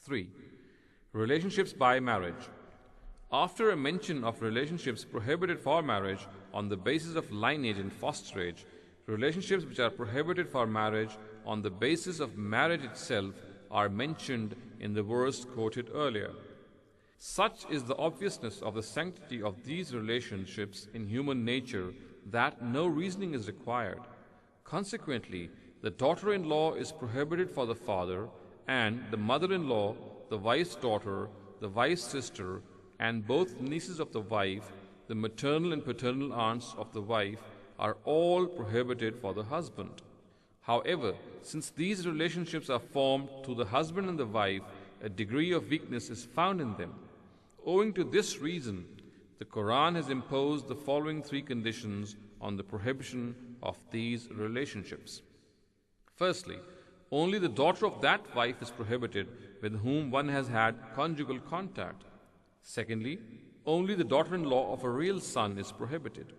3. Relationships by marriage. After a mention of relationships prohibited for marriage on the basis of lineage and fosterage, relationships which are prohibited for marriage on the basis of marriage itself are mentioned in the verse quoted earlier. Such is the obviousness of the sanctity of these relationships in human nature that no reasoning is required. Consequently, the daughter-in-law is prohibited for the father, and the mother-in-law, the wife's daughter, the wife's sister, and both nieces of the wife, the maternal and paternal aunts of the wife, are all prohibited for the husband. However, since these relationships are formed through the husband and the wife, a degree of weakness is found in them. Owing to this reason, the Quran has imposed the following 3 conditions on the prohibition of these relationships. Firstly, only the daughter of that wife is prohibited with whom one has had conjugal contact. Secondly, only the daughter-in-law of a real son is prohibited.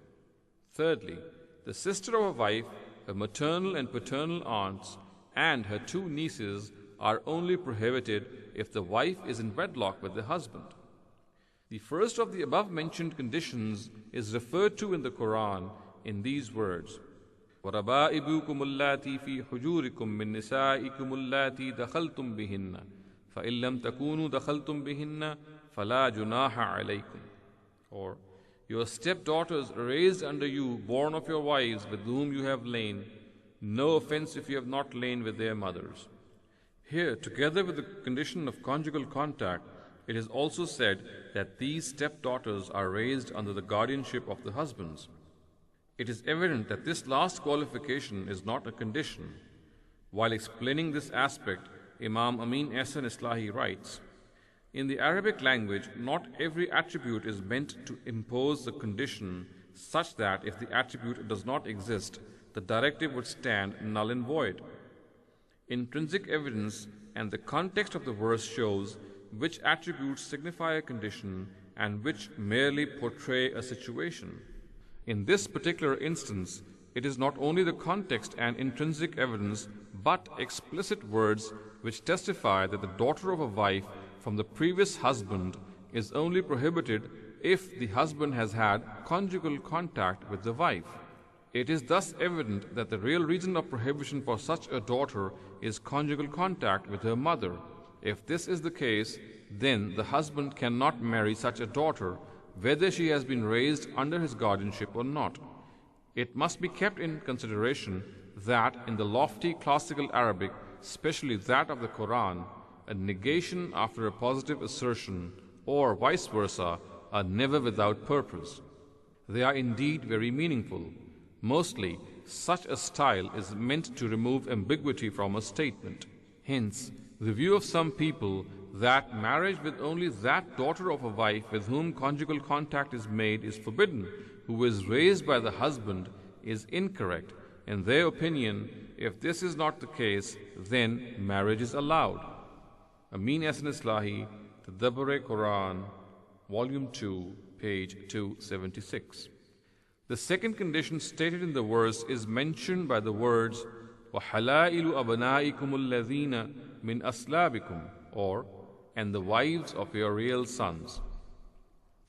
Thirdly, the sister of a wife, her maternal and paternal aunts, and her 2 nieces are only prohibited if the wife is in wedlock with the husband. The first of the above-mentioned conditions is referred to in the Quran in these words: وَرَبَائِبُكُمُ اللَّاتِي فِي حُجُورِكُم مِّن نِّسَائِكُمُ اللَّاتِي دَخَلْتُم بِهِنَّ فَإِن لَّمْ تَكُونُوا دَخَلْتُم بِهِنَّ فَلَا جُنَاحَ عَلَيْكُمْ. Or, your stepdaughters raised under you, born of your wives with whom you have lain, no offense if you have not lain with their mothers. Here, together with the condition of conjugal contact, it is also said that these stepdaughters are raised under the guardianship of the husbands. It is evident that this last qualification is not a condition. While explaining this aspect, Imam Amin Ahsan Islahi writes, in the Arabic language, not every attribute is meant to impose the condition such that if the attribute does not exist, the directive would stand null and void. Intrinsic evidence and the context of the verse shows which attributes signify a condition and which merely portray a situation. In this particular instance, it is not only the context and intrinsic evidence, but explicit words which testify that the daughter of a wife from the previous husband is only prohibited if the husband has had conjugal contact with the wife. It is thus evident that the real reason of prohibition for such a daughter is conjugal contact with her mother. If this is the case, then the husband cannot marry such a daughter, whether she has been raised under his guardianship or not. It must be kept in consideration that in the lofty classical Arabic, especially that of the Quran, a negation after a positive assertion, or vice versa, are never without purpose. They are indeed very meaningful. Mostly, such a style is meant to remove ambiguity from a statement. Hence, the view of some people that marriage with only that daughter of a wife with whom conjugal contact is made is forbidden, who is raised by the husband, is incorrect. In their opinion, if this is not the case, then marriage is allowed. Amin Ahsan Islahi, Tadabbur Quran, Volume 2, page 276. The second condition stated in the verse is mentioned by the words وَحَلَائِلُ أَبْنَائِكُمُ الَّذِينَ مِنْ أَصْلَابِكُمْ, or, and the wives of your real sons.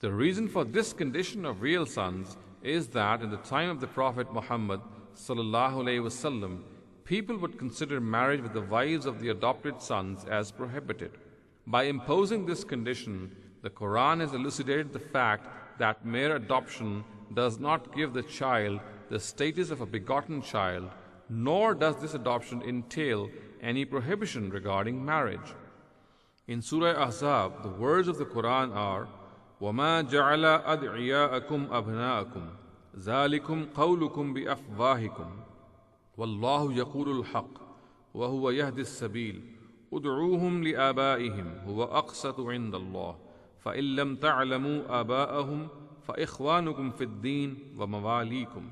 The reason for this condition of real sons is that in the time of the Prophet Muhammad sallallahu alaihi wasallam, people would consider marriage with the wives of the adopted sons as prohibited. By imposing this condition, the Quran has elucidated the fact that mere adoption does not give the child the status of a begotten child, nor does this adoption entail any prohibition regarding marriage. In Surah Ahzab, the words of the Quran are وَمَا جَعَلَ أَدْعِيَاءَكُمْ أَبْنَاءَكُمْ ذَلِكُمْ قَوْلُكُمْ بِأَفْوَاهِكُمْ وَاللَّهُ يَقُولُ الْحَقِّ وَهُوَ يَهْدِي السَّبِيلَ ادْعُوهُمْ لِآبَائِهِمْ هُوَ أَقْسَطُ عِندَ اللَّهِ فَإِن لَّمْ تَعْلَمُوا آبَاءَهُمْ فَإِخْوَانُكُمْ فِي الدِّينِ وَمَوَالِيكُمْ.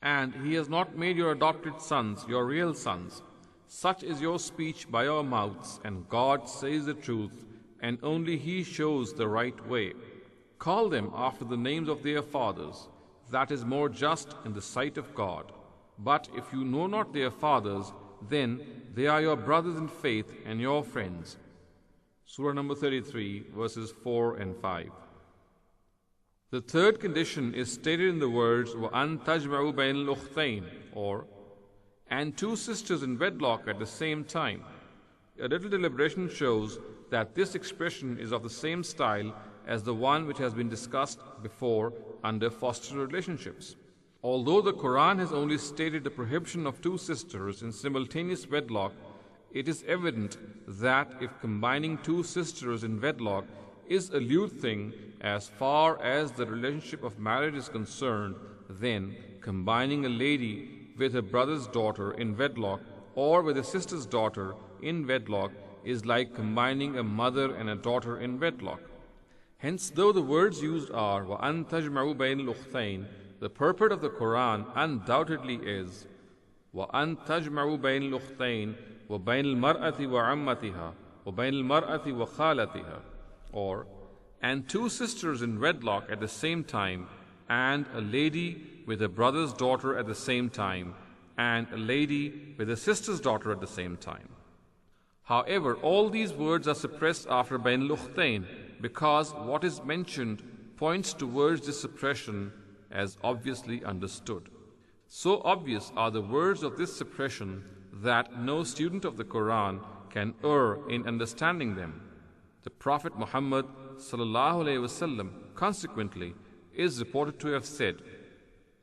And He has not made your adopted sons your real sons. Such is your speech by your mouths, and God says the truth, and only He shows the right way. Call them after the names of their fathers. That is more just in the sight of God. But if you know not their fathers, then they are your brothers in faith and your friends. Surah number 33, verses 4 and 5. The third condition is stated in the words وَأَن تَجْمَعُوا بَيْنَ الْأُخْتَيْنِ, or and two sisters in wedlock at the same time. A little deliberation shows that this expression is of the same style as the one which has been discussed before under foster relationships. Although the Quran has only stated the prohibition of two sisters in simultaneous wedlock, it is evident that if combining two sisters in wedlock is a lewd thing as far as the relationship of marriage is concerned, then combining a lady with her brother's daughter in wedlock or with a sister's daughter in wedlock is like combining a mother and a daughter in wedlock. Hence, though the words used are وَأَن تَجْمَعُوا بَيْنَ الْأُخْتَيْنِ, the purport of the Quran undoubtedly is وَأَن تَجْمَعُوا بَيْنَ الْأُخْتَيْنِ وَبَيْنَ الْمَرْأَةِ وَعَمَّتِهَا وَبَيْنَ الْمَرْأَةِ وَخَالَتِهَا, or and two sisters in wedlock at the same time, and a lady with a brother's daughter at the same time, and a lady with a sister's daughter at the same time. However, all these words are suppressed after Bain al-Ukhtain because what is mentioned points towards this suppression as obviously understood. So obvious are the words of this suppression that no student of the Quran can err in understanding them. The Prophet Muhammad ﷺ consequently is reported to have said,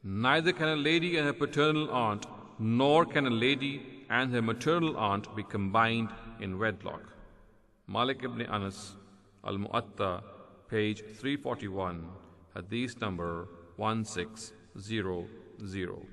"Neither can a lady and her paternal aunt, nor can a lady and her maternal aunt be combined in wedlock." Malik ibn Anas, Al-Mu'atta, page 341, Hadith number 1600.